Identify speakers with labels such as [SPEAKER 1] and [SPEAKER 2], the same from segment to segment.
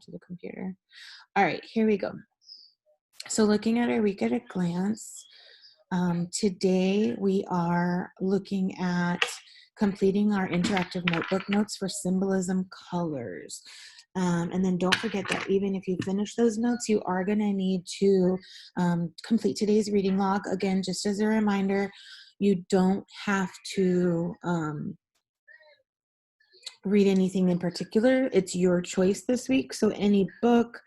[SPEAKER 1] to the computer. All right, here we go. So looking at our week at a glance, today we are looking at completing our interactive notebook notes for symbolism colors. And then don't forget that even if you finish those notes, you are going to need to complete today's reading log. Again, just as a reminder, you don't have to read anything in particular. It's your choice this week. So any book,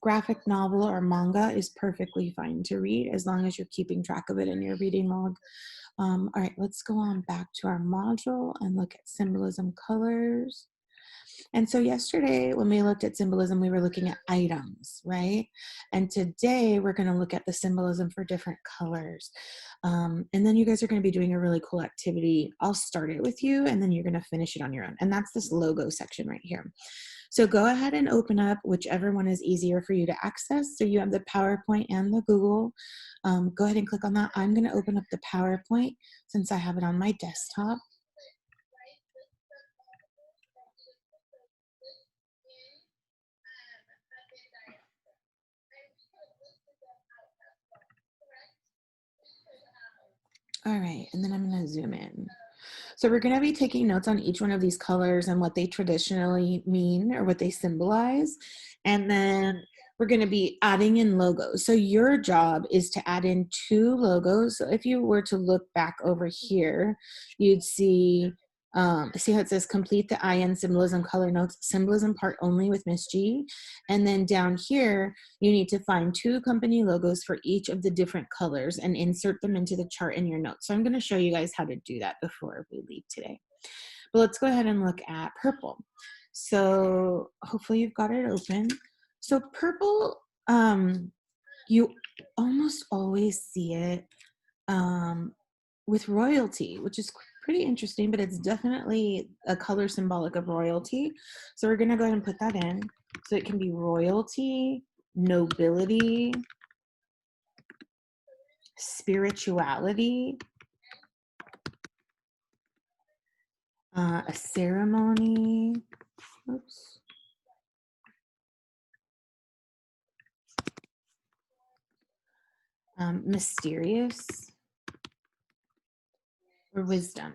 [SPEAKER 1] graphic novel, or manga is perfectly fine to read as long as you're keeping track of it in your reading log. All right, let's go on back to our module and look at symbolism colors. And so yesterday when we looked at symbolism, we were looking at items, right? And today we're going to look at the symbolism for different colors. And then you guys are going to be doing a really cool activity. I'll start it with you and then you're going to finish it on your own. And that's this logo section right here. So go ahead and open up whichever one is easier for you to access. So you have the PowerPoint and the Google. Go ahead and click on that. I'm going to open up the PowerPoint since I have it on my desktop. All right, and then I'm going to zoom in. So we're going to be taking notes on each one of these colors and what they traditionally mean or what they symbolize. And then we're going to be adding in logos. So your job is to add in 2 logos. So if you were to look back over here, you'd see how it says complete the IN symbolism color notes, symbolism part only with Miss G. And then down here, you need to find 2 company logos for each of the different colors and insert them into the chart in your notes. So I'm going to show you guys how to do that before we leave today. But let's go ahead and look at purple. So hopefully you've got it open. So purple, you almost always see it with royalty, which is pretty interesting, but it's definitely a color symbolic of royalty. So we're going to go ahead and put that in. So it can be royalty, nobility, spirituality, a ceremony, oops. Mysterious, or wisdom.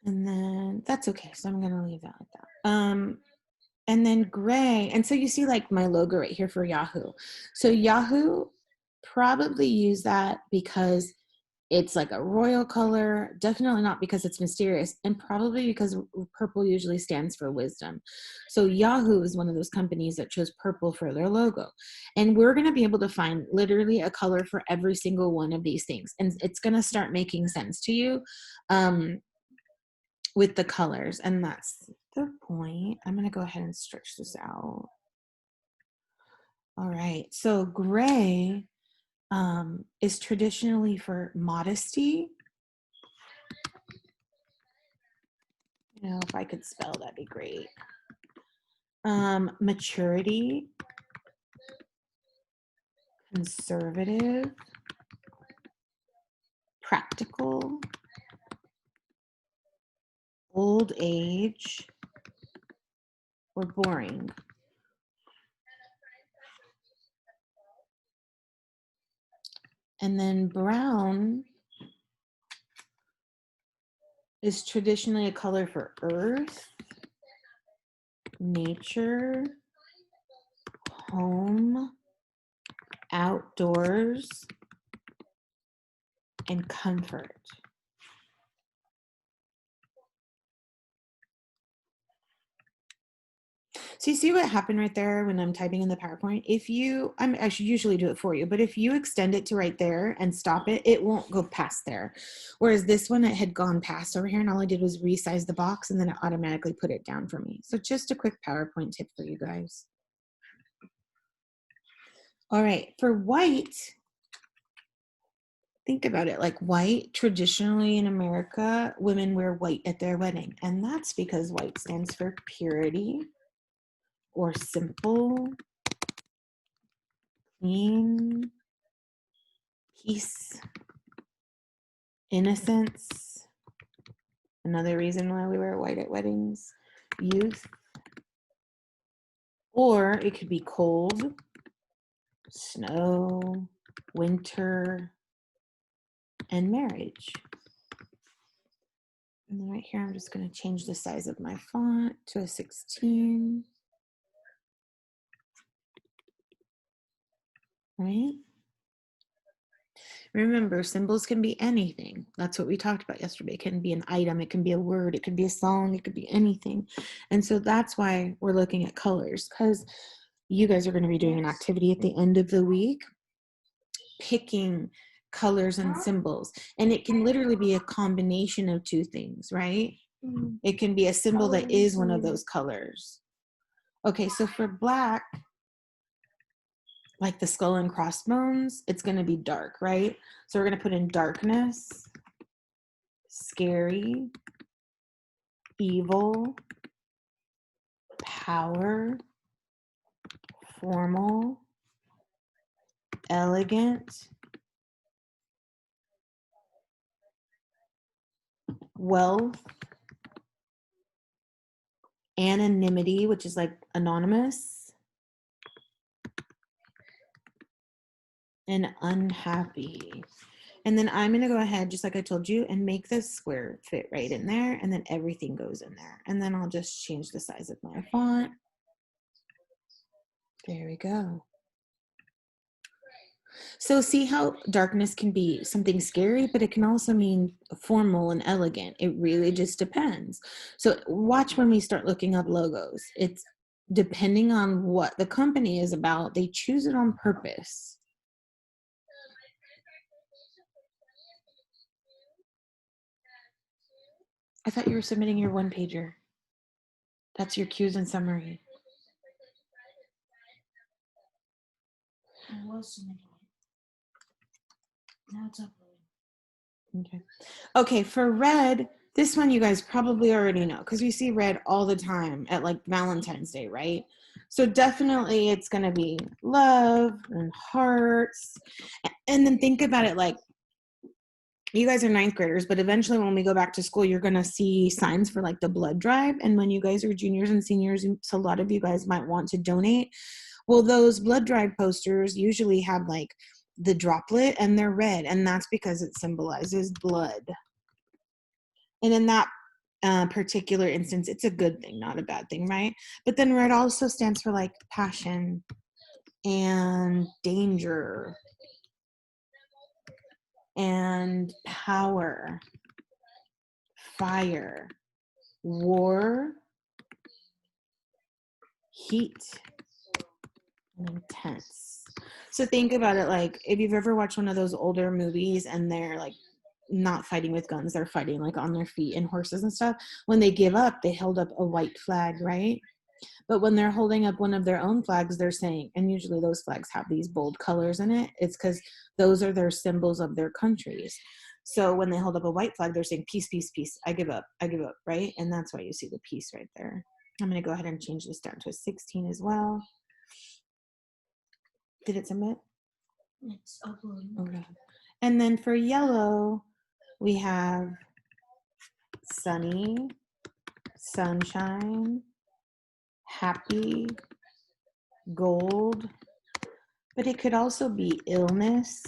[SPEAKER 1] And then that's okay. So I'm going to leave that like that. And then gray. And so you see like my logo right here for Yahoo. So Yahoo probably use that because it's like a royal color, definitely not because it's mysterious, and probably because purple usually stands for wisdom. So Yahoo is one of those companies that chose purple for their logo. And we're going to be able to find literally a color for every single one of these things. And it's going to start making sense to you with the colors. And that's the point. I'm going to go ahead and stretch this out. All right. So gray is traditionally for modesty. You know, if I could spell, that'd be great. Maturity, conservative, practical, old age, or boring. And then brown is traditionally a color for earth, nature, home, outdoors, and comfort. So you see what happened right there when I'm typing in the PowerPoint? If you, I should usually do it for you, but if you extend it to right there and stop it, it won't go past there. Whereas this one, it had gone past over here and all I did was resize the box and then it automatically put it down for me. So just a quick PowerPoint tip for you guys. All right, for white, think about it, like white, traditionally in America, women wear white at their wedding. And that's because white stands for purity, or simple, clean, peace, innocence, Another reason why we wear white at weddings. Youth. Or it could be cold, snow, winter, and marriage. And then right here, I'm just going to change the size of my font to a 16. Right? Remember, symbols can be anything. That's what we talked about yesterday. It can be an item, it can be a word, it could be a song, it could be anything. And so that's why we're looking at colors, because you guys are going to be doing an activity at the end of the week, picking colors and symbols. And it can literally be a combination of two things, right? It can be a symbol that is one of those colors. Okay, so for black, like the skull and crossbones, it's going to be dark, right? So we're going to put in darkness, scary, evil, power, formal, elegant, wealth, anonymity, which is like anonymous, and unhappy. And then I'm going to go ahead, just like I told you, and make this square fit right in there. And then everything goes in there. And then I'll just change the size of my font. There we go. So see how darkness can be something scary, but it can also mean formal and elegant. It really just depends. So watch when we start looking up logos. It's depending on what the company is about, they choose it on purpose. I thought you were submitting your one pager. That's your cues and summary.
[SPEAKER 2] I was submitting it. Now it's uploading.
[SPEAKER 1] Okay, for red, this one you guys probably already know because we see red all the time at like Valentine's Day, right? So definitely it's going to be love and hearts. And then think about it like, you guys are ninth graders, but eventually when we go back to school, you're going to see signs for like the blood drive. And when you guys are juniors and seniors, so a lot of you guys might want to donate. Well, those blood drive posters usually have like the droplet and they're red. And that's because it symbolizes blood. And in that particular instance, it's a good thing, not a bad thing, right? But then red also stands for like passion and danger and power, fire, war, heat, and intense. So think about it like if you've ever watched one of those older movies and they're like not fighting with guns, they're fighting like on their feet and horses and stuff. When they give up, they held up a white flag, right? But when they're holding up one of their own flags, they're saying, and usually those flags have these bold colors in it, it's because those are their symbols of their countries. So when they hold up a white flag, they're saying, peace, peace, peace. I give up, right? And that's why you see the peace right there. I'm going to go ahead and change this down to a 16 as well. Did it submit?
[SPEAKER 2] It's uploading.
[SPEAKER 1] Okay. And then for yellow, we have sunny, sunshine, happy, gold, but it could also be illness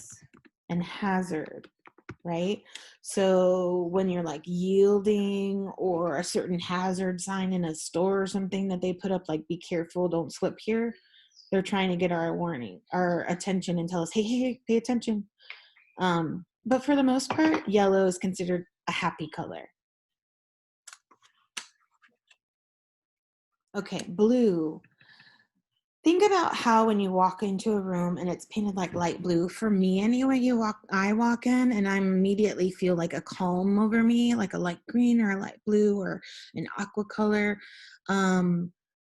[SPEAKER 1] and hazard, right? So when you're like yielding or a certain hazard sign in a store or something that they put up, like be careful, don't slip here, they're trying to get our warning, our attention and tell us, hey, pay attention. But for the most part, yellow is considered a happy color. Okay, blue. Think about how when you walk into a room and it's painted like light blue, for me anyway, I walk in and I immediately feel like a calm over me, like a light green or a light blue or an aqua color.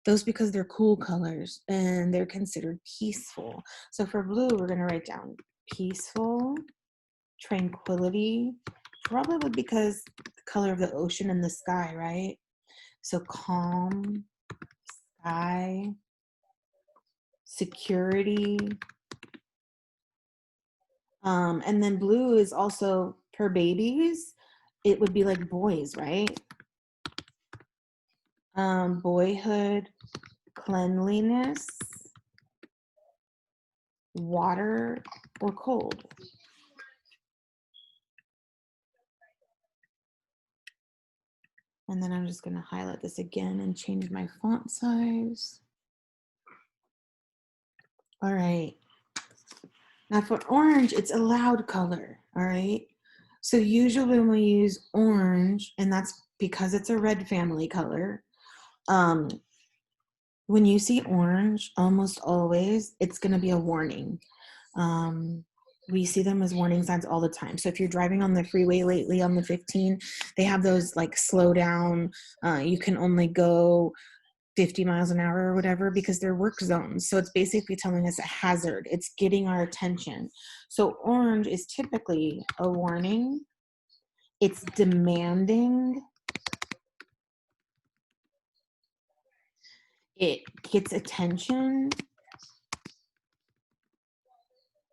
[SPEAKER 1] Those because they're cool colors and they're considered peaceful. So for blue, we're going to write down peaceful, tranquility, probably because the color of the ocean and the sky, right? So calm, sky, security. And then blue is also for babies. it would be like boys, right? Boyhood, cleanliness, water, or cold. And then I'm just going to highlight this again and change my font size. All right. Now for orange, it's a loud color, all right? So usually when we use orange, and that's because it's a red family color, when you see orange, almost always, it's gonna be a warning. We see them as warning signs all the time. So if you're driving on the freeway lately on the 15, they have those like slow down, you can only go 50 miles an hour or whatever because they're work zones. So it's basically telling us a hazard. It's getting our attention. So orange is typically a warning. It's demanding. It gets attention.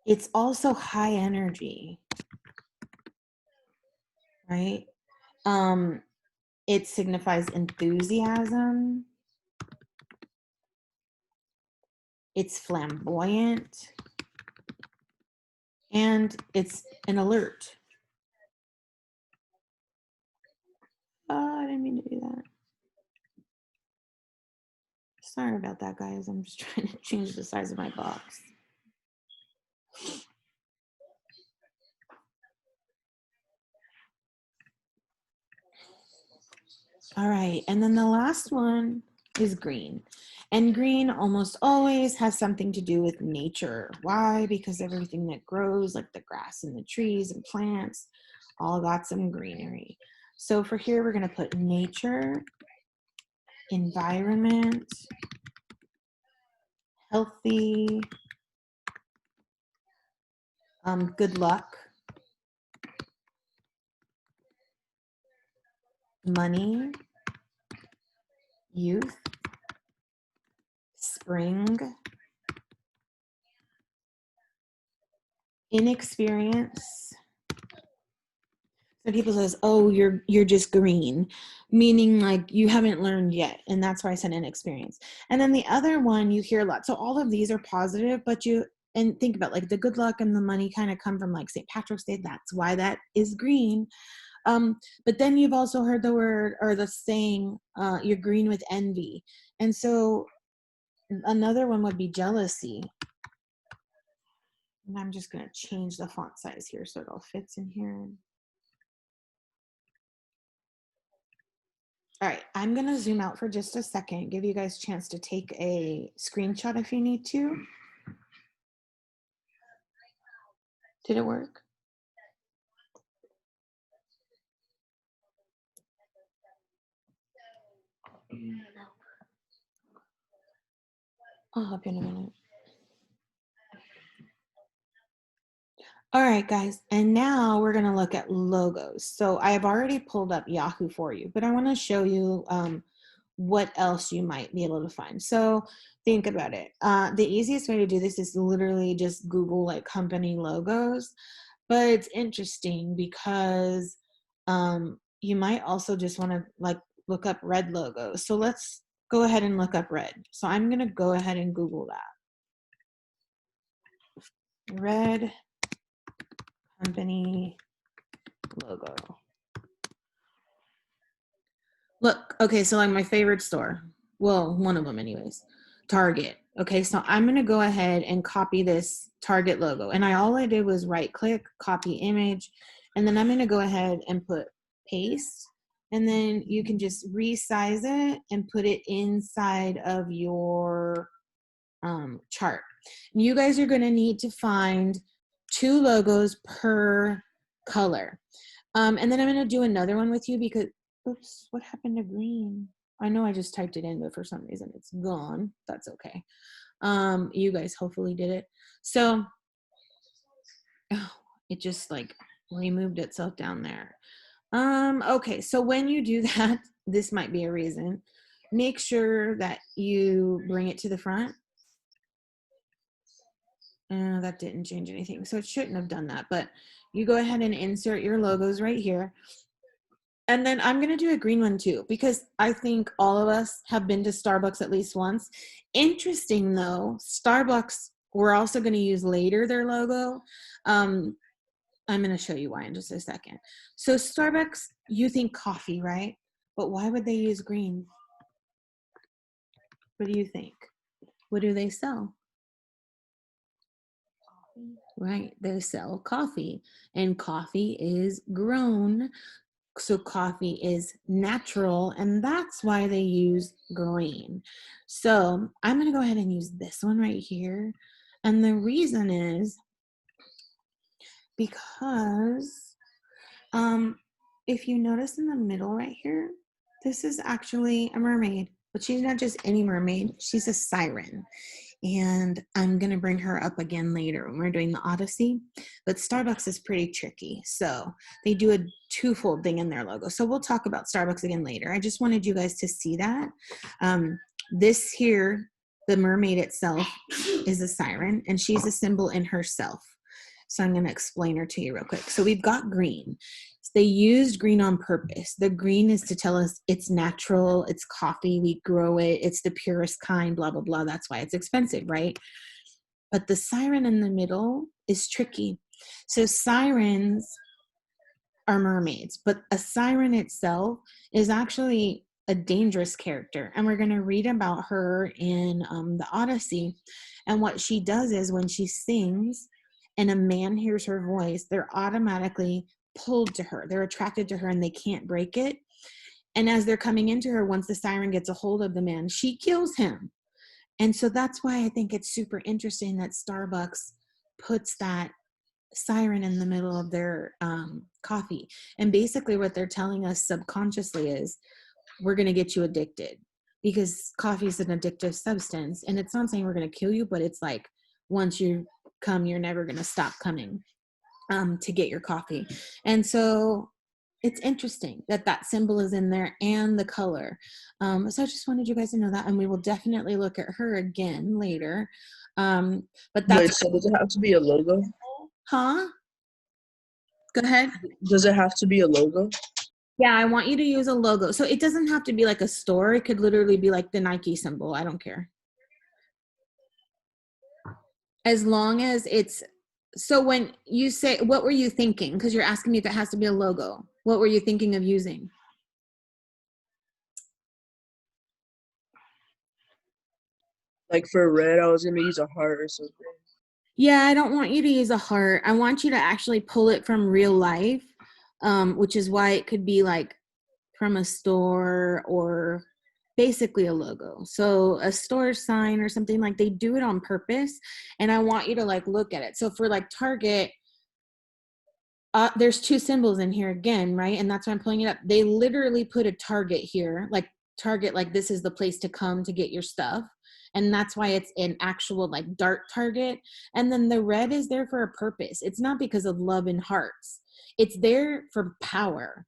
[SPEAKER 1] It's also high energy, right? It signifies enthusiasm. It's flamboyant. And it's an alert. Oh, I didn't mean to do that. Sorry about that, guys. I'm just trying to change the size of my box. All right, and then the last one is green. And green almost always has something to do with nature. Why? Because everything that grows, like the grass and the trees and plants, all got some greenery. So for here, we're gonna put nature, environment, healthy, good luck, money, youth, spring, inexperience. So people says, oh, you're just green, meaning like you haven't learned yet. And that's why I said inexperience. And then the other one you hear a lot. So all of these are positive, but and think about like the good luck and the money kind of come from like St. Patrick's Day. That's why that is green. But then you've also heard the word or the saying, you're green with envy. And so another one would be jealousy. And I'm just going to change the font size here so it all fits in here. All right, I'm going to zoom out for just a second, give you guys a chance to take a screenshot if you need to. Did it work? I'll hop in a minute. All right, guys, and now we're going to look at logos. So I have already pulled up Yahoo for you, but I want to show you what else you might be able to find. So think about it. The easiest way to do this is literally just Google like company logos, but it's interesting because you might also just want to like look up red logos. So let's go ahead and look up red. So I'm going to go ahead and Google that. Red company logo. Look, okay, so like my favorite store, well, one of them anyways, Target. Okay, so I'm gonna go ahead and copy this Target logo. And all I did was right click, copy image, and then I'm gonna go ahead and put paste. And then you can just resize it and put it inside of your chart. You guys are gonna need to find 2 logos per color. And then I'm gonna do another one with you because, oops, what happened to green? I know I just typed it in, but for some reason it's gone. That's okay. You guys hopefully did it. So, oh, it just like removed itself down there. Okay, so when you do that, this might be a reason. Make sure that you bring it to the front. That didn't change anything, so it shouldn't have done that, but you go ahead and insert your logos right here. And then I'm going to do a green one too, because I think all of us have been to Starbucks at least once. Interesting though, Starbucks, we're also going to use later their logo. I'm going to show you why in just a second. So Starbucks, you think coffee, right? But why would they use green? What do you think? What do they sell?
[SPEAKER 2] Coffee.
[SPEAKER 1] Right, they sell coffee, and coffee is grown. So coffee is natural, and that's why they use green. So I'm going to go ahead and use this one right here. And the reason is because if you notice in the middle right here, this is actually a mermaid, but she's not just any mermaid, she's a siren. And I'm going to bring her up again later when we're doing the Odyssey. But Starbucks is pretty tricky. So they do a twofold thing in their logo. So we'll talk about Starbucks again later. I just wanted you guys to see that. This here, the mermaid itself, is a siren, and she's a symbol in herself. So I'm going to explain her to you real quick. So we've got green. They used green on purpose. The green is to tell us it's natural, it's coffee, we grow it, it's the purest kind, blah, blah, blah. That's why it's expensive, right? But the siren in the middle is tricky. So sirens are mermaids, but a siren itself is actually a dangerous character. And we're going to read about her in the Odyssey. And what she does is when she sings and a man hears her voice, they're automatically pulled to her. They're attracted to her and they can't break it. And as they're coming into her, once the siren gets a hold of the man, she kills him. And so that's why I think it's super interesting that Starbucks puts that siren in the middle of their coffee. And basically what they're telling us subconsciously is we're going to get you addicted, because coffee is an addictive substance. And it's not saying we're going to kill you, but it's like once you come, you're never going to stop coming to get your coffee. And so it's interesting that that symbol is in there and the color. So I just wanted you guys to know that, and we will definitely look at her again later. But
[SPEAKER 3] Wait,
[SPEAKER 1] that's,
[SPEAKER 3] so does it have to be a logo?
[SPEAKER 1] huh? Go ahead.
[SPEAKER 3] Does it have to be a logo?
[SPEAKER 1] Yeah, I want you to use a logo. So it doesn't have to be like a store. It could literally be like the Nike symbol. I don't care. As long as it's, so when you say, what were you thinking? Because you're asking me if it has to be a logo. What were you thinking of using?
[SPEAKER 3] Like for red, I was gonna use a heart or something.
[SPEAKER 1] Yeah, I don't want you to use a heart. I want you to actually pull it from real life, which is why it could be like from a store or basically a logo. So a store sign or something, like they do it on purpose. And I want you to like look at it. So for like Target, there's two symbols in here again, right? And that's why I'm pulling it up. They literally put a Target here, like Target, like this is the place to come to get your stuff. And that's why it's an actual like dart target. And then the red is there for a purpose. It's not because of love and hearts. It's there for power.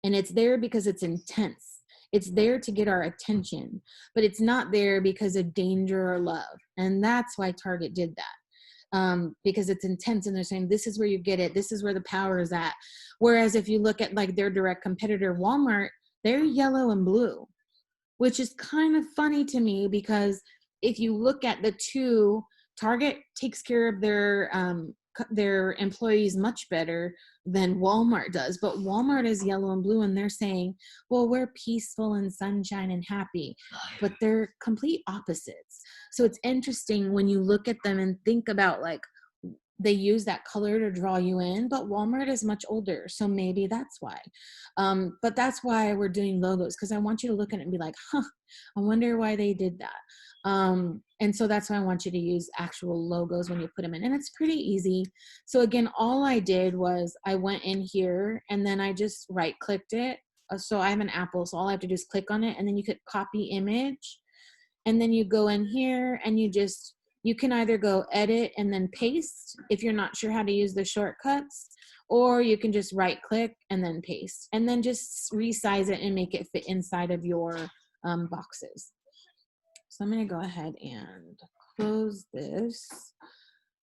[SPEAKER 1] And it's there because it's intense. It's there to get our attention, but it's not there because of danger or love. And that's why Target did that. Because it's intense and they're saying this is where you get it, this is where the power is at. Whereas if you look at like their direct competitor Walmart, they're yellow and blue, which is kind of funny to me, because if you look at the two, Target takes care of their employees much better than Walmart does. But Walmart is yellow and blue and they're saying, well, we're peaceful and sunshine and happy, but they're complete opposites. So it's interesting when you look at them and think about like they use that color to draw you in, but Walmart is much older, so maybe that's why. But that's why we're doing logos, because I want you to look at it and be like, huh, I wonder why they did that. And so that's why I want you to use actual logos when you put them in, and it's pretty easy. So again, all I did was I went in here and then I just right clicked it. So I have an Apple, so all I have to do is click on it, and then you could copy image, and then you go in here and you can either go edit and then paste if you're not sure how to use the shortcuts, or you can just right click and then paste, and then just resize it and make it fit inside of your boxes. So I'm going to go ahead and close this.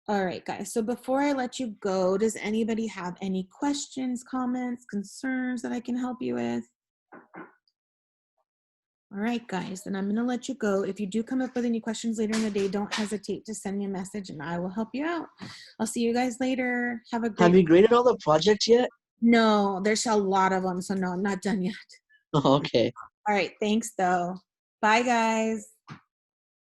[SPEAKER 1] All right, guys. So before I let you go, does anybody have any questions, comments, concerns that I can help you with? All right, guys, then I'm going to let you go. If you do come up with any questions later in the day, don't hesitate to send me a message and I will help you out. I'll see you guys later. Have a
[SPEAKER 3] Have
[SPEAKER 1] great
[SPEAKER 3] you graded all the projects yet?
[SPEAKER 1] No, there's a lot of them, so no, I'm not done yet.
[SPEAKER 3] Okay.
[SPEAKER 1] All right, thanks though. Bye, guys.